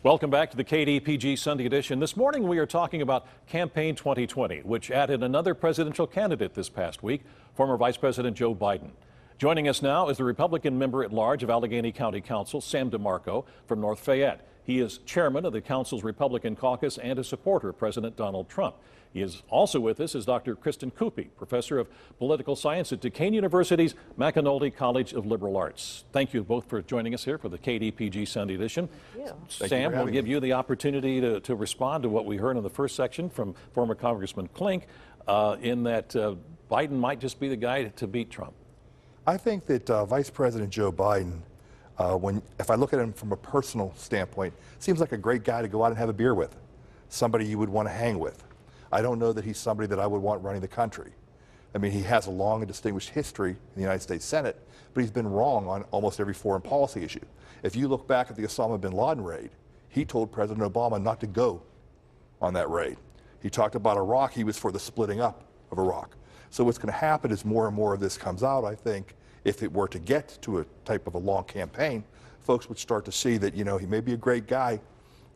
Welcome back to the KDPG Sunday edition. This morning we are talking about Campaign 2020, which added another presidential candidate this past week, former Vice President Joe Biden. Joining us now is the Republican member at large of Allegheny County Council, Sam DeMarco from North Fayette. He is chairman of the council's Republican caucus and a supporter of President Donald Trump. He is also with us is Dr. Kristen Kupe, professor of political science at Duquesne University's McAnulty College of Liberal Arts. Thank you both for joining us here for the KDPG Sunday edition. Sam, we'll give you the opportunity to respond to what we heard in the first section from former Congressman Klink in that Biden might just be the guy to beat Trump. I think that Vice President Joe Biden, if I look at him from a personal standpoint, seems like a great guy to go out and have a beer with, somebody you would want to hang with. I don't know that he's somebody that I would want running the country. I mean, he has a long and distinguished history in the United States Senate, but he's been wrong on almost every foreign policy issue. If you look back at the Osama bin Laden raid, he told President Obama not to go on that raid. He talked about Iraq, he was for the splitting up of Iraq. So what's going to happen is more and more of this comes out. I think if it were to get to a type of a long campaign, folks would start to see that, you know, he may be a great guy,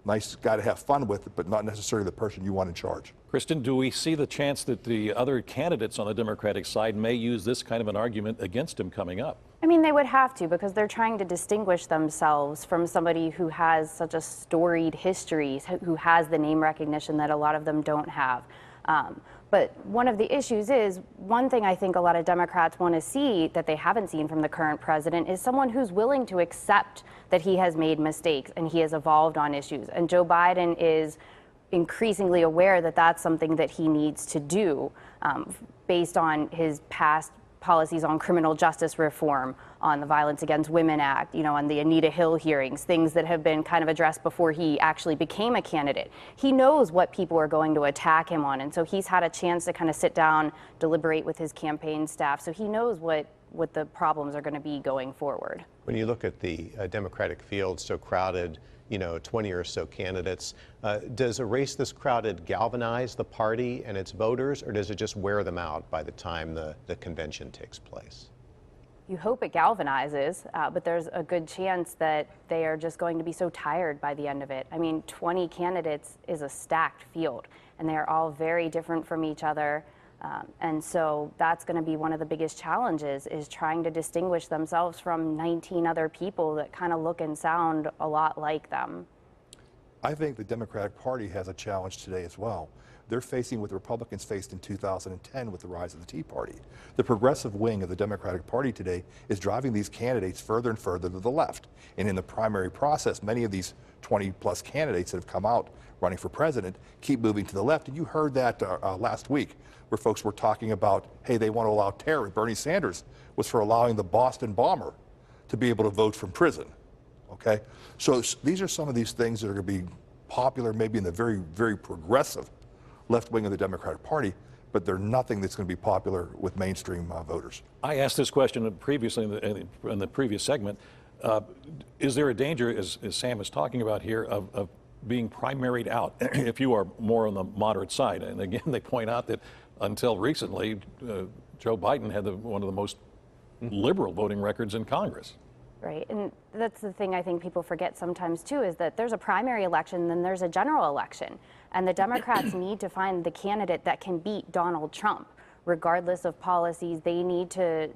nice guy to have fun with, but not necessarily the person you want in charge. Kristen, do we see the chance that the other candidates on the Democratic side may use this kind of an argument against him coming up? I mean, they would have to, because they're trying to distinguish themselves from somebody who has such a storied history, who has the name recognition that a lot of them don't have. But one of the issues is, one thing I think a lot of Democrats want to see that they haven't seen from the current president is someone who's willing to accept that he has made mistakes and he has evolved on issues. And Joe Biden is increasingly aware that that's something that he needs to do based on his past policies on criminal justice reform, on the Violence Against Women Act, you know, on the Anita Hill hearings, things that have been kind of addressed before he actually became a candidate. He knows what people are going to attack him on, and so he's had a chance to kind of sit down, deliberate with his campaign staff, so he knows what the problems are going to be going forward. When you look at the Democratic field, so crowded, you know, 20 or so candidates, does a race this crowded galvanize the party and its voters, or does it just wear them out by the time the convention takes place? You hope it galvanizes, but there's a good chance that they are just going to be so tired by the end of it. I mean, 20 candidates is a stacked field, and they are all very different from each other. And so that's going to be one of the biggest challenges, is trying to distinguish themselves from 19 other people that kind of look and sound a lot like them. I think the Democratic Party has a challenge today as well. They're facing what the Republicans faced in 2010 with the rise of the Tea Party. The progressive wing of the Democratic Party today is driving these candidates further and further to the left. And in the primary process, many of these 20-plus candidates that have come out running for president keep moving to the left. And you heard that last week, where folks were talking about, hey, they want to allow terror. Bernie Sanders was for allowing the Boston bomber to be able to vote from prison. Okay? So these are some of these things that are going to be popular maybe in the very, very progressive left wing of the Democratic Party, but they're nothing that's going to be popular with mainstream voters. I asked this question previously in the previous segment. Is there a danger, as Sam is talking about here, of being primaried out if you are more on the moderate side? And again, they point out that until recently, Joe Biden had one of the most liberal voting records in Congress. Right, and that's the thing I think people forget sometimes too, is that there's a primary election, then there's a general election. And the Democrats need to find the candidate that can beat Donald Trump. Regardless of policies, they need to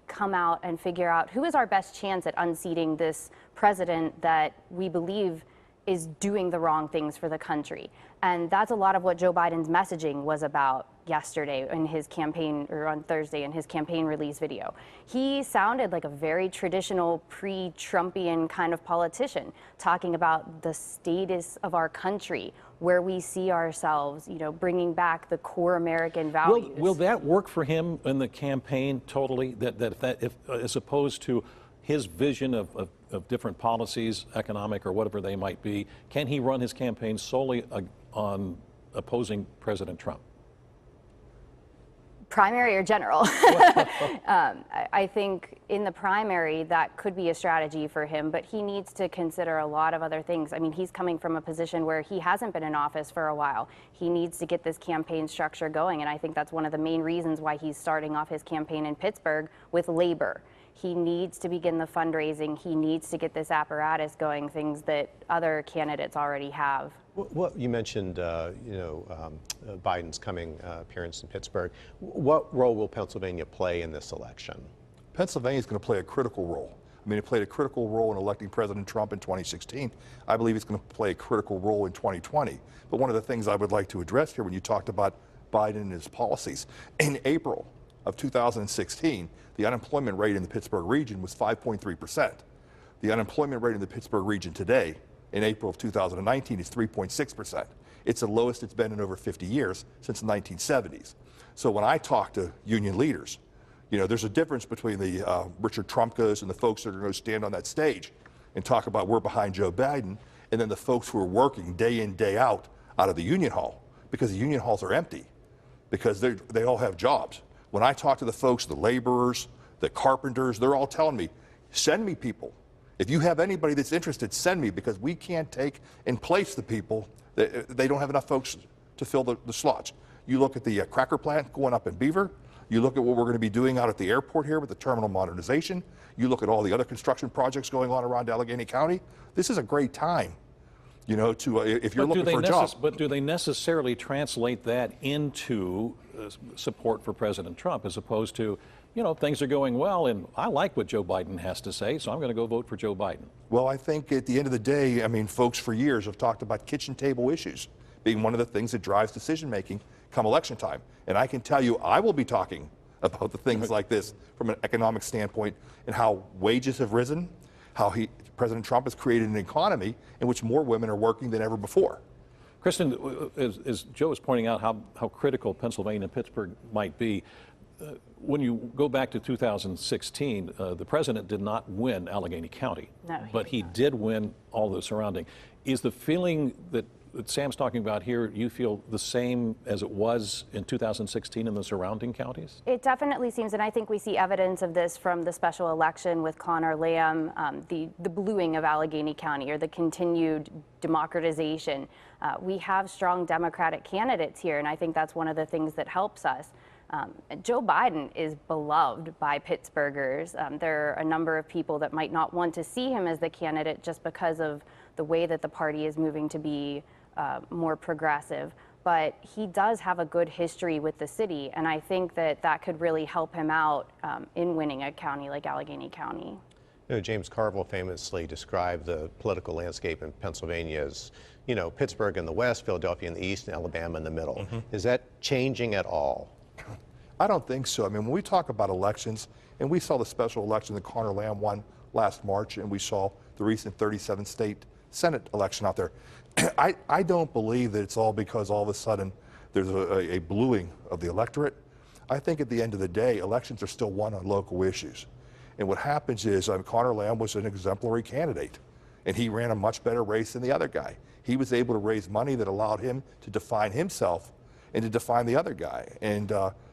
come out and figure out who is our best chance at unseating this president that we believe is doing the wrong things for the country. And that's a lot of what Joe Biden's messaging was about yesterday in his campaign, or on Thursday in his campaign release video. He sounded like a very traditional pre-Trumpian kind of politician, talking about the status of our country, where we see ourselves, you know, bringing back the core American values. Will that work for him in the campaign totally, if as opposed to his vision of different policies, economic or whatever they might be? Can he run his campaign solely on opposing President Trump? Primary or general? I think in the primary that could be a strategy for him, but he needs to consider a lot of other things. I mean, he's coming from a position where he hasn't been in office for a while. He needs to get this campaign structure going, and I think that's one of the main reasons why he's starting off his campaign in Pittsburgh with labor. He needs to begin the fundraising. He needs to get this apparatus going, things that other candidates already have. What you mentioned, Biden's coming appearance in Pittsburgh. What role will Pennsylvania play in this election? Pennsylvania is going to play a critical role. I mean, it played a critical role in electing President Trump in 2016. I believe it's going to play a critical role in 2020. But one of the things I would like to address here when you talked about Biden and his policies, in April of 2016, the unemployment rate in the Pittsburgh region was 5.3%. The unemployment rate in the Pittsburgh region today, in April of 2019, is 3.6%. It's the lowest it's been in over 50 years, since the 1970s. So when I talk to union leaders, you know, there's a difference between the Richard Trumkas and the folks that are going to stand on that stage and talk about we're behind Joe Biden, and then the folks who are working day in, day out of the union hall, because the union halls are empty, because they all have jobs. When I talk to the folks, the laborers, the carpenters, they're all telling me, send me people. If you have anybody that's interested, send me, because we can't take and place the people. They don't have enough folks to fill the slots. You look at the cracker plant going up in Beaver. You look at what we're going to be doing out at the airport here with the terminal modernization. You look at all the other construction projects going on around Allegheny County. This is a great time, you know, to if you're looking for a job. But do they necessarily translate that into support for President Trump, as opposed to, you know, things are going well and I like what Joe Biden has to say, so I'm going to go vote for Joe Biden? Well, I think at the end of the day, I mean, folks for years have talked about kitchen table issues being one of the things that drives decision making come election time. And I can tell you, I will be talking about the things like this from an economic standpoint, and how wages have risen, how President Trump has created an economy in which more women are working than ever before. Kristen, as Joe was pointing out how critical Pennsylvania and Pittsburgh might be, when you go back to 2016, the president did not win Allegheny County, but he did win all the surrounding. Is the feeling that Sam's talking about here, you feel the same as it was in 2016 in the surrounding counties? It definitely seems, and I think we see evidence of this from the special election with Connor Lamb, the bluing of Allegheny County, or the continued democratization. We have strong Democratic candidates here, and I think that's one of the things that helps us. Joe Biden is beloved by Pittsburghers. There are a number of people that might not want to see him as the candidate just because of the way that the party is moving to be more progressive. But he does have a good history with the city, and I think that that could really help him out in winning a county like Allegheny County. You know, James Carville famously described the political landscape in Pennsylvania as, you know, Pittsburgh in the west, Philadelphia in the east, and Alabama in the middle. Mm-hmm. Is that changing at all? I don't think so. I mean, when we talk about elections, and we saw the special election that Connor Lamb won last March, and we saw the recent 37 state Senate election out there, I don't believe that it's all because all of a sudden there's a bluing of the electorate. I think at the end of the day, elections are still won on local issues. And what happens is Connor Lamb was an exemplary candidate, and he ran a much better race than the other guy. He was able to raise money that allowed him to define himself and to define the other guy. And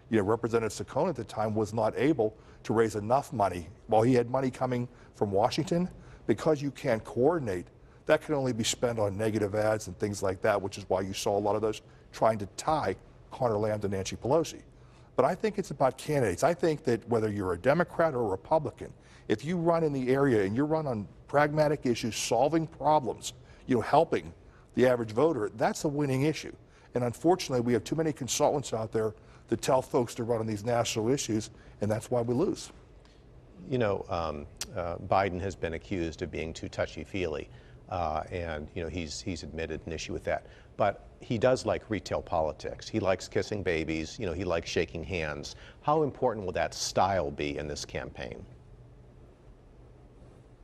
you know, Representative Saccone at the time was not able to raise enough money. While he had money coming from Washington, because you can't coordinate, that can only be spent on negative ads and things like that, which is why you saw a lot of those trying to tie Connor Lamb to Nancy Pelosi. But I think it's about candidates. I think that whether you're a Democrat or a Republican, if you run in the area and you run on pragmatic issues, solving problems, you know, helping the average voter, that's a winning issue. And unfortunately, we have too many consultants out there that tell folks to run on these national issues, and that's why we lose. You know, Biden has been accused of being too touchy-feely, and you know he's admitted an issue with that. But he does like retail politics. He likes kissing babies. You know, he likes shaking hands. How important will that style be in this campaign?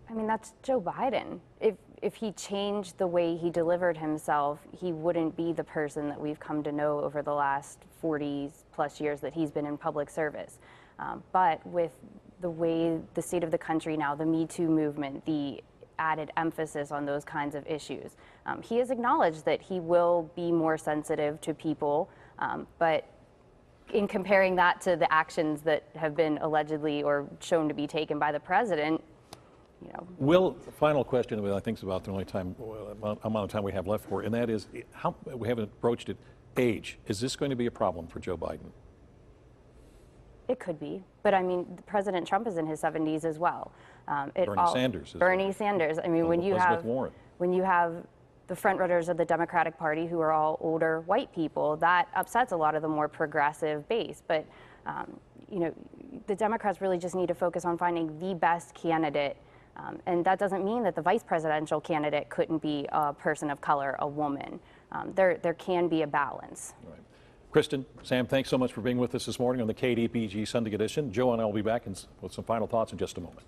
I mean, that's Joe Biden. If he changed the way he delivered himself, he wouldn't be the person that we've come to know over the last 40 plus years that he's been in public service. But with the way the state of the country now, the Me Too movement, the added emphasis on those kinds of issues, he has acknowledged that he will be more sensitive to people, but in comparing that to the actions that have been allegedly or shown to be taken by the president, you know. Will, final question, I think is about the only amount of time we have left for, and that is, how, we haven't approached it, age. Is this going to be a problem for Joe Biden? It could be, but I mean, President Trump is in his 70s as well. Bernie Sanders. I mean, when you have the front runners of the Democratic Party who are all older white people, that upsets a lot of the more progressive base. But you know, the Democrats really just need to focus on finding the best candidate. And that doesn't mean that the vice presidential candidate couldn't be a person of color, a woman. There can be a balance. Right. Kristen, Sam, thanks so much for being with us this morning on the KDKA-TV Sunday edition. Joe and I will be back with some final thoughts in just a moment.